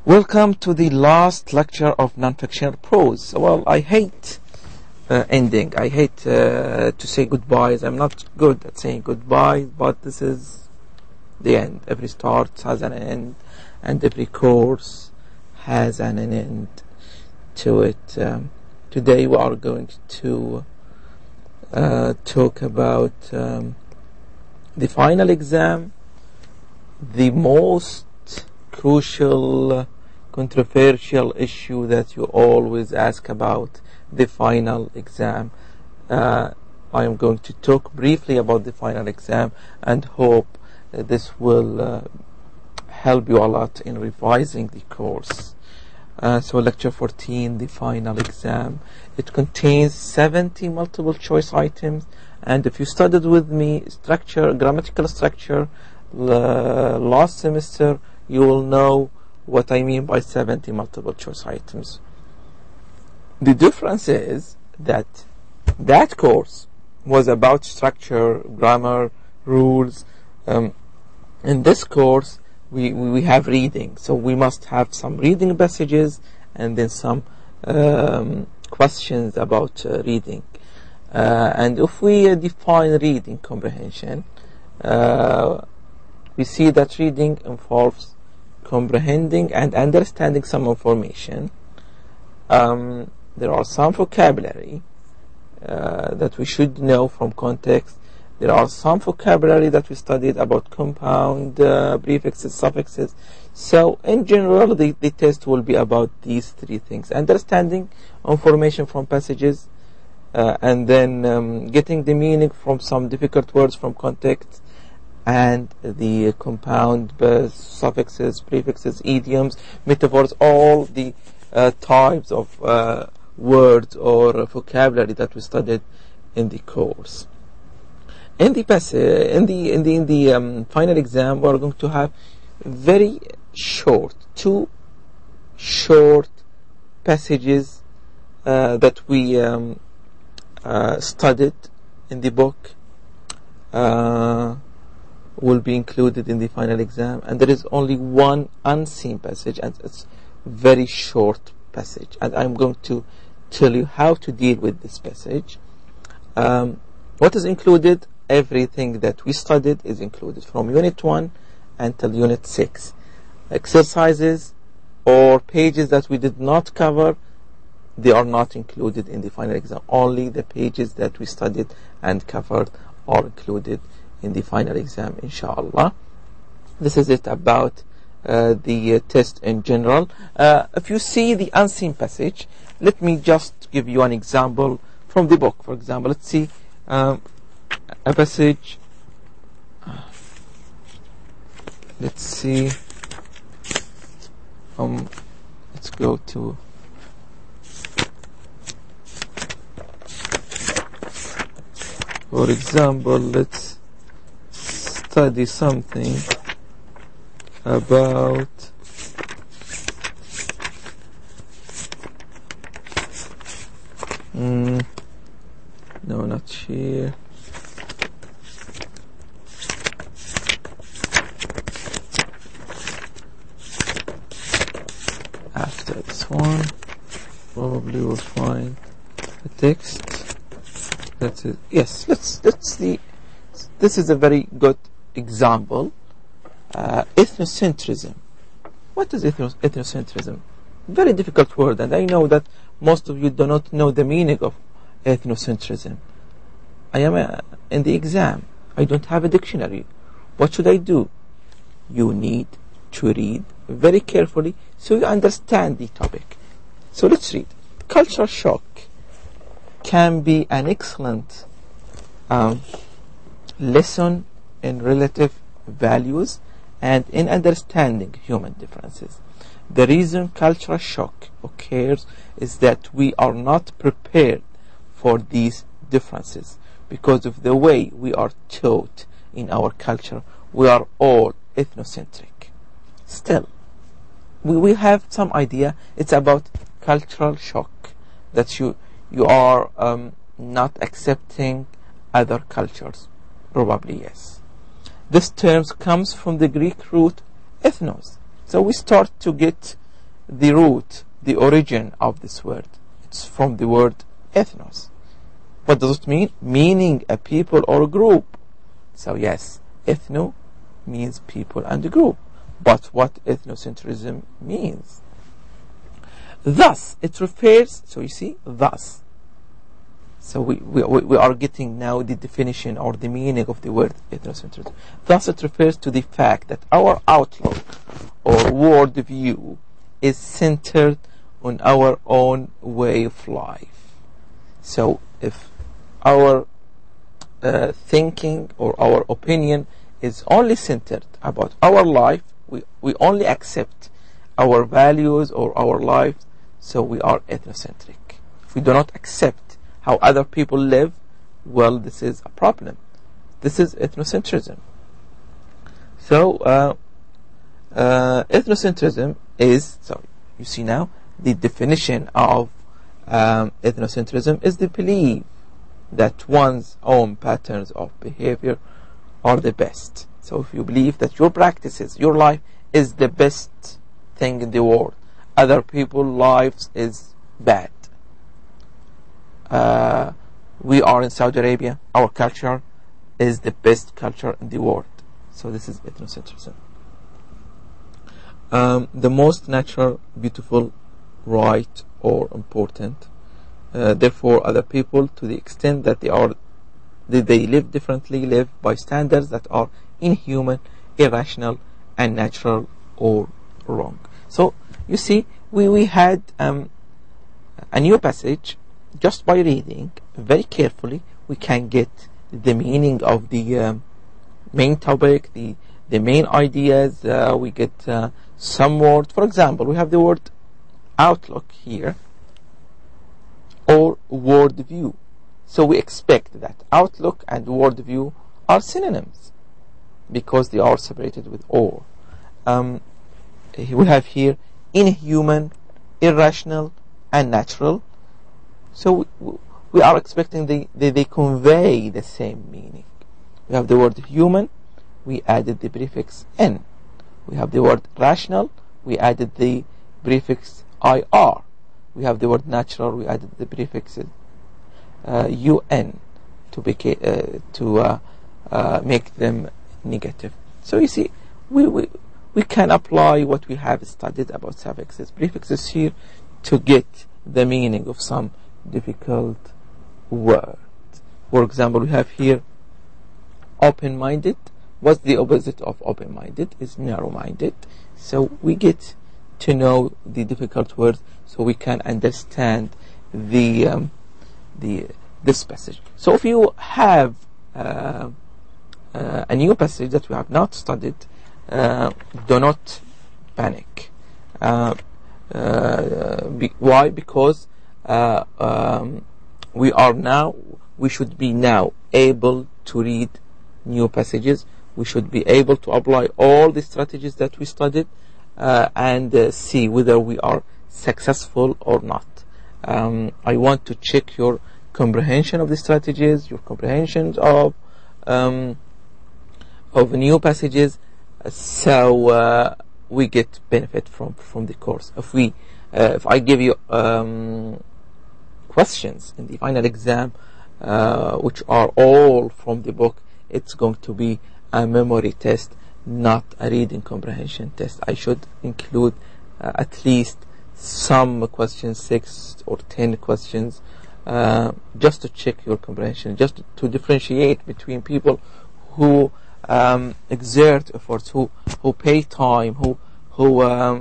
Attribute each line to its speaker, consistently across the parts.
Speaker 1: Welcome to the last lecture of Non-fictional Prose. Well, I hate ending. I hate to say goodbyes. I'm not good at saying goodbye, but this is the end. Every start has an end, and every course has an end to it. Today we are going to talk about the final exam, the most crucial, controversial issue that you always ask about, the final exam. I am going to talk briefly about the final exam and hope this will help you a lot in revising the course. So lecture 14, the final exam. It contains 70 multiple choice items, and if you studied with me grammatical structure last semester, you will know what I mean by 70 multiple choice items. The difference is that that course was about structure, grammar, rules. In this course we have reading, so we must have some reading passages and then some questions about reading. And if we define reading comprehension, we see that reading involves comprehending and understanding some information. There are some vocabulary that we should know from context. There are some vocabulary that we studied about compound, prefixes, suffixes. So in general, the test will be about these three things: understanding information from passages, and then getting the meaning from some difficult words from context, and the compound, suffixes, prefixes, idioms, metaphors, all the types of words or vocabulary that we studied in the course. In the final exam, we are going to have very two short passages that we studied in the book. Will be included in the final exam, and there is only one unseen passage, and it's very short passage, and I'm going to tell you how to deal with this passage. What is included? Everything that we studied is included from unit 1 until unit 6. Exercises or pages that we did not cover, they are not included in the final exam. Only the pages that we studied and covered are included in the final exam, inshallah. This is it about the test in general. If you see the unseen passage, let me just give you an example from the book. For example, let's see a passage. Let's see. Let's go to. For example, let's study something about no, not here. After this one, probably we'll find the text. That's it. Yes, let's see. This is a very good example. Ethnocentrism. What is ethnocentrism? Very difficult word, and I know that most of you do not know the meaning of ethnocentrism. I am in the exam. I don't have a dictionary. What should I do? You need to read very carefully so you understand the topic. So let's read. Cultural shock can be an excellent lesson in relative values and in understanding human differences. The reason cultural shock occurs is that we are not prepared for these differences because of the way we are taught in our culture. We are all ethnocentric. Still, we have some idea. It's about cultural shock, that you are not accepting other cultures. Probably yes. This term comes from the Greek root ethnos. So we start to get the root, the origin of this word. It's from the word ethnos. What does it mean? Meaning a people or a group. So yes, ethno means people and a group. But what ethnocentrism means? Thus, it refers, so you see, thus. So we are getting now the definition or the meaning of the word ethnocentrism. Thus, it refers to the fact that our outlook or worldview is centered on our own way of life. So if our thinking or our opinion is only centered about our life, we only accept our values or our life, so we are ethnocentric. If we do not accept how other people live, well, this is a problem. This is ethnocentrism. So ethnocentrism is, so you see now, the definition of ethnocentrism is the belief that one's own patterns of behavior are the best. So if you believe that your practices, your life is the best thing in the world, other people's lives is bad. We are in Saudi Arabia, our culture is the best culture in the world. So this is ethnocentrism. The most natural, beautiful, right, or important. Therefore, other people, to the extent that they live differently, live by standards that are inhuman, irrational, unnatural, or wrong. So you see, we had a new passage. Just by reading very carefully, we can get the meaning of the main topic, the main ideas. We get some words. For example, we have the word outlook here, or worldview. So we expect that outlook and worldview are synonyms because they are separated with or. We have here inhuman, irrational, unnatural. So we are expecting they convey the same meaning. We have the word human, we added the prefix n. We have the word rational, we added the prefix ir. We have the word natural, we added the prefixes un to make them negative. So you see, we can apply what we have studied about suffixes, prefixes here to get the meaning of some difficult word. For example, we have here open-minded. What's the opposite of open-minded? Is narrow-minded. So we get to know the difficult words so we can understand this passage. So if you have a new passage that we have not studied, do not panic. Why? Because we should be now able to read new passages. We should be able to apply all the strategies that we studied and see whether we are successful or not. I want to check your comprehension of the strategies, your comprehension of new passages, so we get benefit from the course. If I give you questions in the final exam, which are all from the book, it's going to be a memory test, not a reading comprehension test. I should include at least some questions, 6 or 10 questions, just to check your comprehension, just to differentiate between people who exert efforts, who pay time, who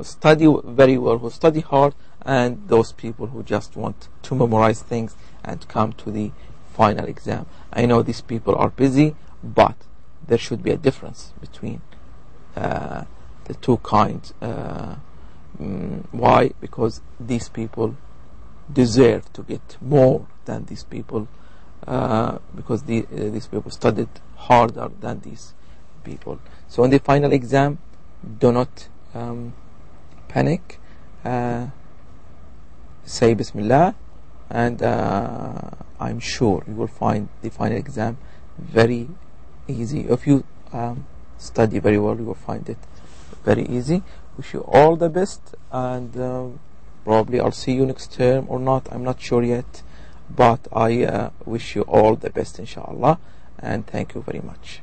Speaker 1: study very well, who study hard, and those people who just want to memorize things and come to the final exam. I know these people are busy, but there should be a difference between the two kinds. Why? Because these people deserve to get more than these people, because these people studied harder than these people. So in the final exam, do not panic. Say Bismillah, and I'm sure you will find the final exam very easy. If you study very well, you will find it very easy. Wish you all the best, and probably I'll see you next term or not, I'm not sure yet, but I wish you all the best inshallah, and thank you very much.